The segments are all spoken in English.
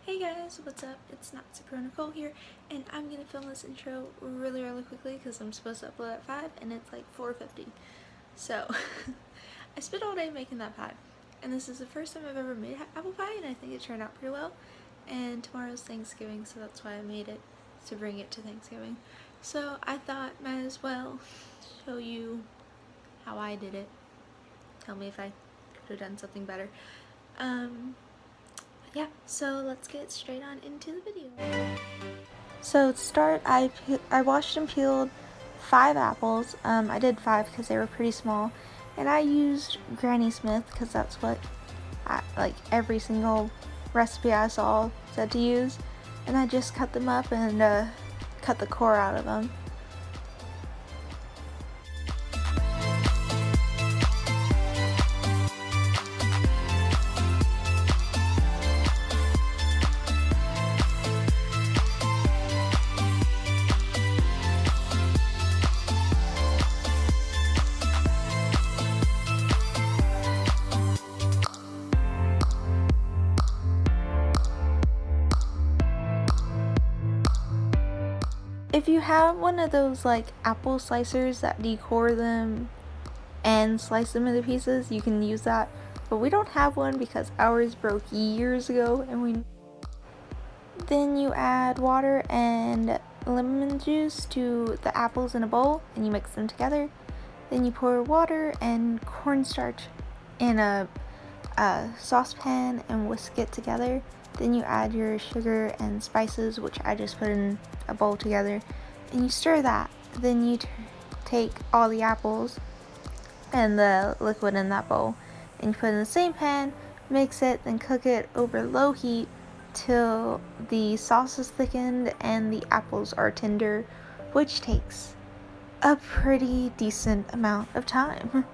Hey guys, what's up? It's Not Super Nicole here, and I'm gonna film this intro really quickly because I'm supposed to upload at 5 and it's like 4:50. So, I spent all day making that pie, and this is the first time I've ever made apple pie, and I think it turned out pretty well. And tomorrow's Thanksgiving, so that's why I made it, to bring it to Thanksgiving. So, I thought might as well show you how I did it. Tell me if I could have done something better. Yeah, so let's get straight on into the video. So to start, I washed and peeled 5 apples. I did 5 because they were pretty small, and I used Granny Smith because that's what every single recipe I saw said to use, and I just cut them up and cut the core out of them. If you have one of those like apple slicers that decore them and slice them into pieces, you can use that. But we don't have one because ours broke years ago, and then you add water and lemon juice to the apples in a bowl and you mix them together. Then you pour water and cornstarch in a saucepan and whisk it together. Then you add your sugar and spices, which I just put in a bowl together, and you stir that. Then you take all the apples and the liquid in that bowl and you put it in the same pan, mix it, then cook it over low heat till the sauce is thickened and the apples are tender, which takes a pretty decent amount of time.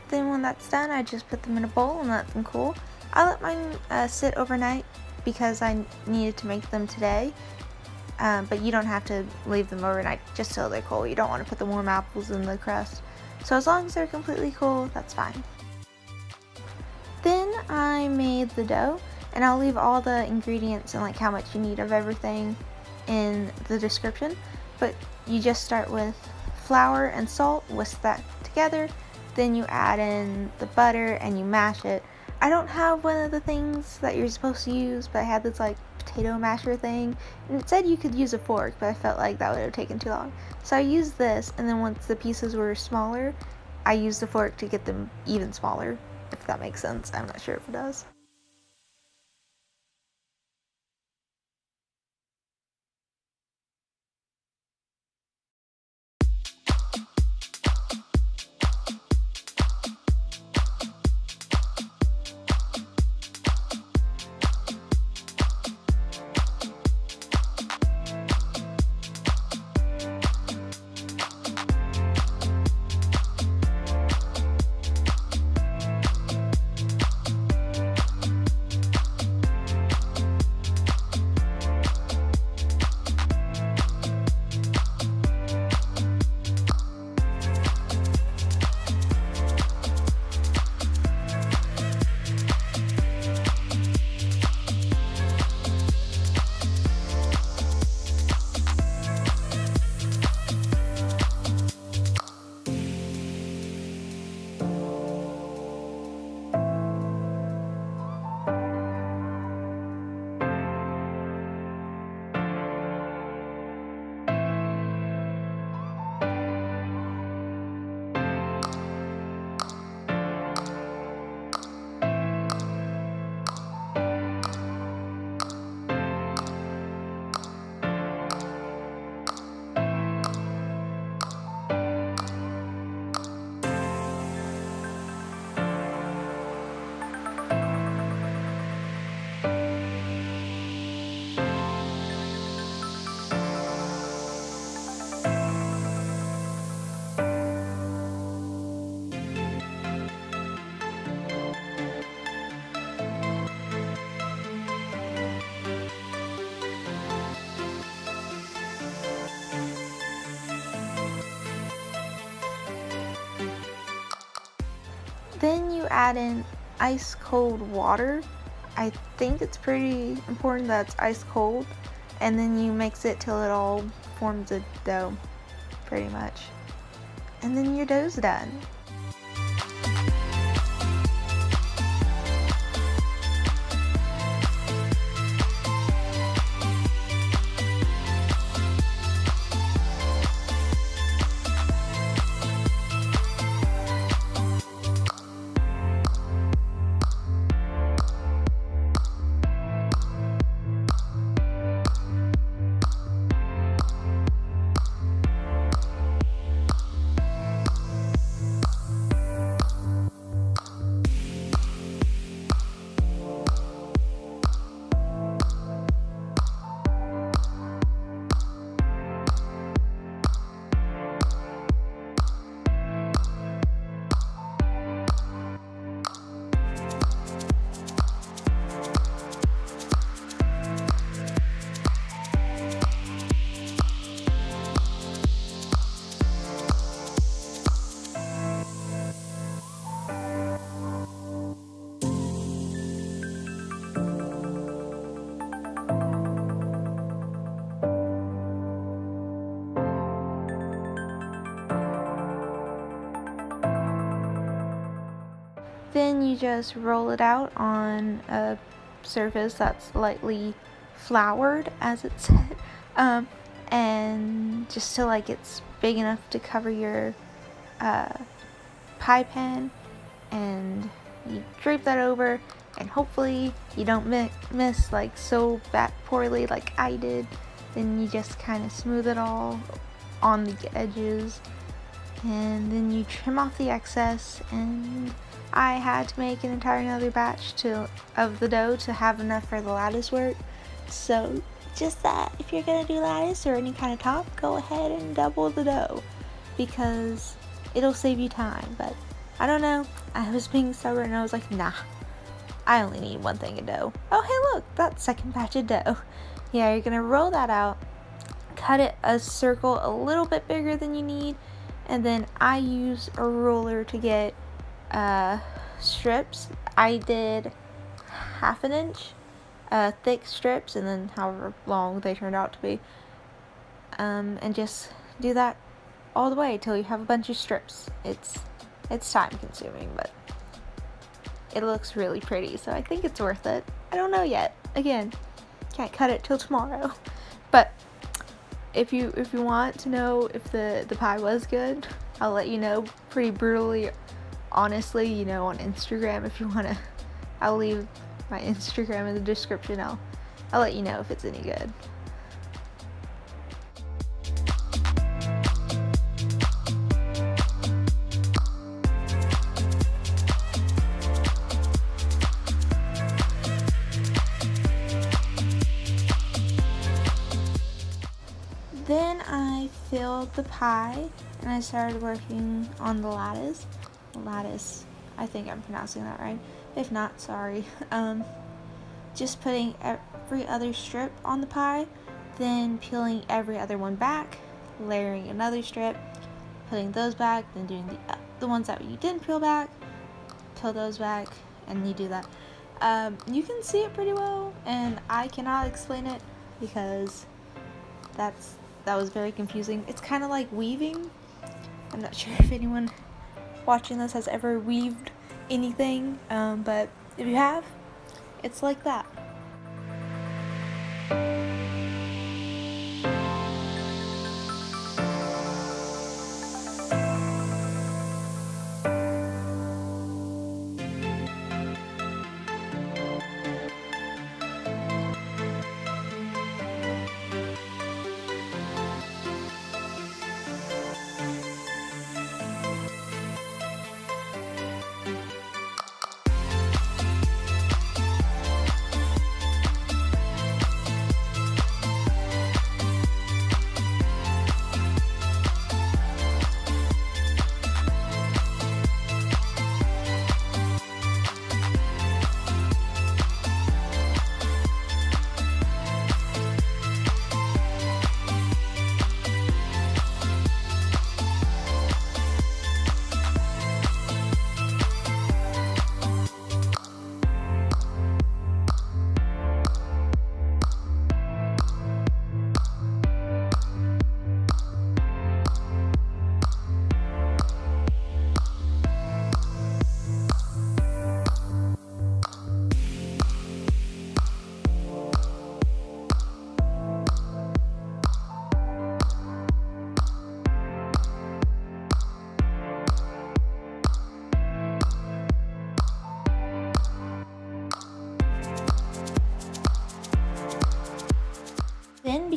Then when that's done, I just put them in a bowl and let them cool. I let mine sit overnight because I needed to make them today, but you don't have to leave them overnight just till they're cool. You don't want to put the warm apples in the crust. So as long as they're completely cool, that's fine. Then I made the dough, and I'll leave all the ingredients and like how much you need of everything in the description. But you just start with flour and salt, whisk that together. Then you add in the butter and you mash it. I don't have one of the things that you're supposed to use, but I had this like potato masher thing, and it said you could use a fork, but I felt like that would have taken too long. So I used this, and then once the pieces were smaller, I used the fork to get them even smaller, if that makes sense. I'm not sure if it does. Then you add in ice cold water. I think it's pretty important that it's ice cold. And then you mix it till it all forms a dough, pretty much. And then your dough's done. Then you just roll it out on a surface that's lightly floured, as it said, and just till like it's big enough to cover your pie pan, and you drape that over, and hopefully you don't miss like so poorly like I did. Then you just kind of smooth it all on the edges, and then you trim off the excess. And I had to make an entire another batch of the dough to have enough for the lattice work. So just that, if you're gonna do lattice or any kind of top, go ahead and double the dough, because it'll save you time. But I don't know, I was being stubborn and I was like, nah, I only need one thing of dough. Oh hey look, that's second batch of dough. Yeah, you're gonna roll that out, cut it a circle a little bit bigger than you need, and then I use a ruler to get strips. I did 1/2 inch thick strips, and then however long they turned out to be, and just do that all the way till you have a bunch of strips. It's time consuming, but it looks really pretty, so I think it's worth it. I don't know yet. Again, can't cut it till tomorrow. But if you want to know if the pie was good, I'll let you know pretty brutally, honestly, on Instagram. If you wanna, I'll leave my Instagram in the description. I'll let you know if it's any good. Then I filled the pie and I started working on the lattice. Lattice, I think I'm pronouncing that right. If not, sorry. Just putting every other strip on the pie, then peeling every other one back, layering another strip, putting those back, then doing the ones that you didn't peel back, peel those back, and you do that. You can see it pretty well, and I cannot explain it because that was very confusing. It's kind of like weaving. I'm not sure if anyone watching this has ever weaved anything, but if you have, it's like that.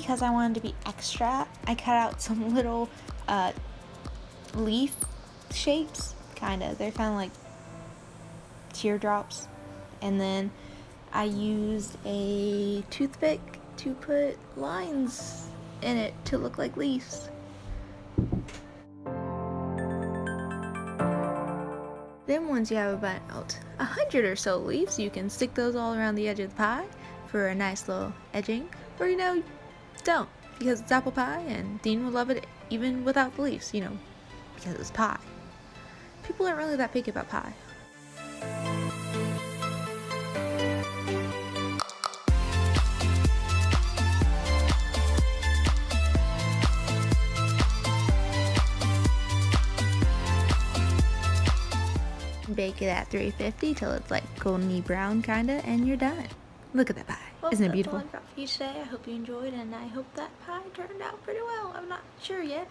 because I wanted to be extra, I cut out some little leaf shapes, kinda. They're kind of like teardrops. And then I used a toothpick to put lines in it to look like leaves. Then once you have about 100 or so leaves, you can stick those all around the edge of the pie for a nice little edging. Or don't, because it's apple pie and Dean will love it even without the leaves, because it's pie. People aren't really that picky about pie. Bake it at 350 till it's like golden brown kinda, and you're done. Look at that pie. Well, isn't it beautiful? That's all I've got for you today. I hope you enjoyed, and I hope that pie turned out pretty well. I'm not sure yet.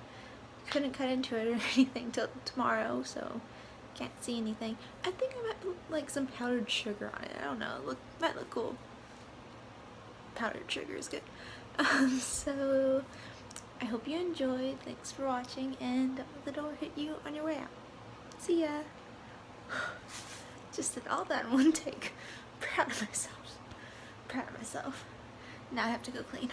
Couldn't cut into it or anything till tomorrow, so can't see anything. I think I might put like some powdered sugar on it. I don't know. Might look cool. Powdered sugar is good. So I hope you enjoyed. Thanks for watching, and don't let the door hit you on your way out. See ya. Just did all that in one take. Proud of myself. Now I have to go clean.